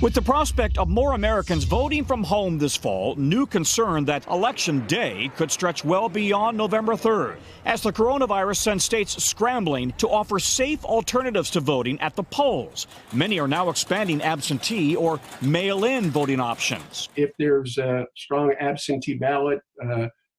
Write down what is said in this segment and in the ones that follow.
With the prospect of more Americans voting from home this fall, new concern that Election Day could stretch well beyond November 3rd, as the coronavirus sends states scrambling to offer safe alternatives to voting at the polls. Many are now expanding absentee or mail-in voting options. If there's a strong absentee ballot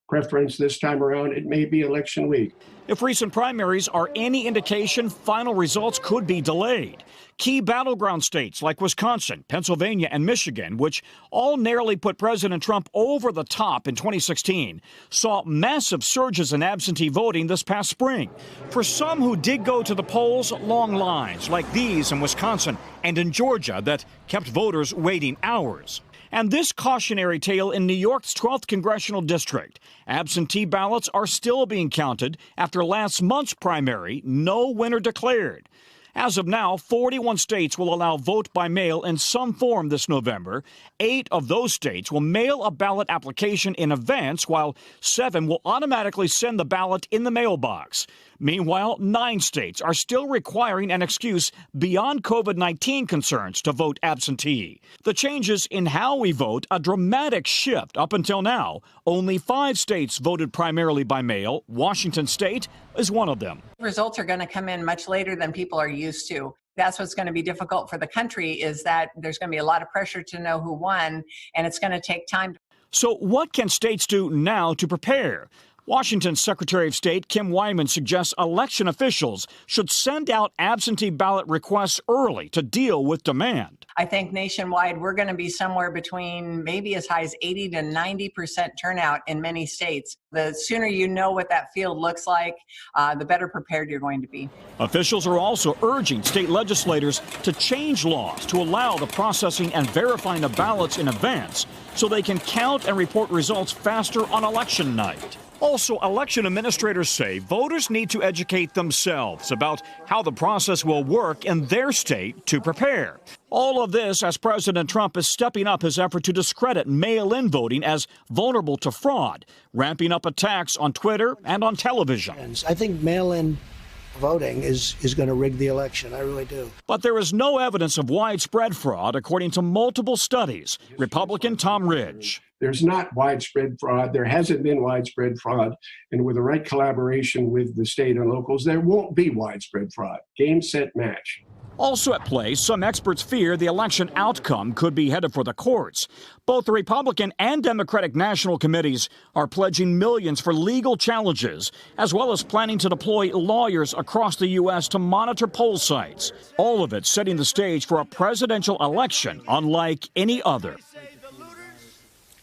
preference this time around, it may be election week. If recent primaries are any indication, final results could be delayed. Key battleground states like Wisconsin, Pennsylvania, and Michigan, which all narrowly put President Trump over the top in 2016, saw massive surges in absentee voting this past spring. For some who did go to the polls, long lines like these in Wisconsin and in Georgia that kept voters waiting hours. And this cautionary tale in New York's 12th congressional district. Absentee ballots are still being counted after last month's primary, no winner declared. As of now, 41 states will allow vote by mail in some form this November. 8 of those states will mail a ballot application in advance, while 7 will automatically send the ballot in the mailbox. Meanwhile, 9 states are still requiring an excuse beyond COVID-19 concerns to vote absentee. The changes in how we vote, a dramatic shift up until now. Only 5 states voted primarily by mail. Washington State is one of them. Results are going to come in much later than people are used to. That's what's going to be difficult for the country, is that there's going to be a lot of pressure to know who won, and it's going to take time. So what can states do now to prepare? Washington's Secretary of State Kim Wyman suggests election officials should send out absentee ballot requests early to deal with demand. I think nationwide we're going to be somewhere between maybe as high as 80 to 90% turnout in many states. The sooner you know what that field looks like, the better prepared you're going to be. Officials are also urging state legislators to change laws to allow the processing and verifying of ballots in advance so they can count and report results faster on election night. Also, election administrators say voters need to educate themselves about how the process will work in their state to prepare. All of this as President Trump is stepping up his effort to discredit mail-in voting as vulnerable to fraud, ramping up attacks on Twitter and on television. I think mail-in voting is going to rig the election. I really do. But there is no evidence of widespread fraud, according to multiple studies. Republican Tom Ridge. There's not widespread fraud. There hasn't been widespread fraud. And with the right collaboration with the state and locals, there won't be widespread fraud. Game, set, match. Also at play, some experts fear the election outcome could be headed for the courts. Both the Republican and Democratic national committees are pledging millions for legal challenges, as well as planning to deploy lawyers across the U.S. to monitor poll sites. All of it setting the stage for a presidential election unlike any other.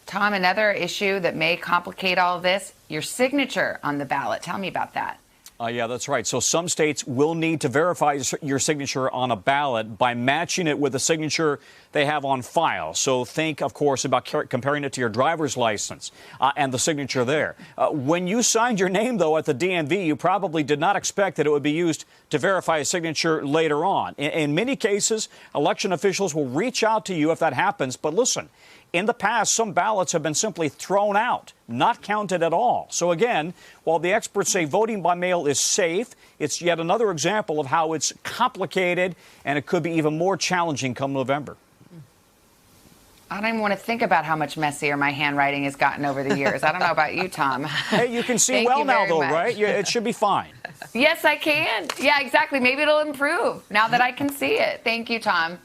Tom, another issue that may complicate all of this, your signature on the ballot. Tell me about that. Yeah, that's right. So some states will need to verify your signature on a ballot by matching it with the signature they have on file. So think, of course, about comparing it to your driver's license and the signature there. When you signed your name, though, at the DMV, you probably did not expect that it would be used to verify a signature later on. In many cases, election officials will reach out to you if that happens. But listen, in the past, some ballots have been simply thrown out, not counted at all. So again, while the experts say voting by mail is safe, it's yet another example of how it's complicated, and it could be even more challenging come November. I don't even want to think about how much messier my handwriting has gotten over the years. I don't know about you, Tom. Hey, you can see well now, though, right? Yeah, it should be fine. Yes, I can. Yeah, exactly. Maybe it'll improve now that I can see it. Thank you, Tom.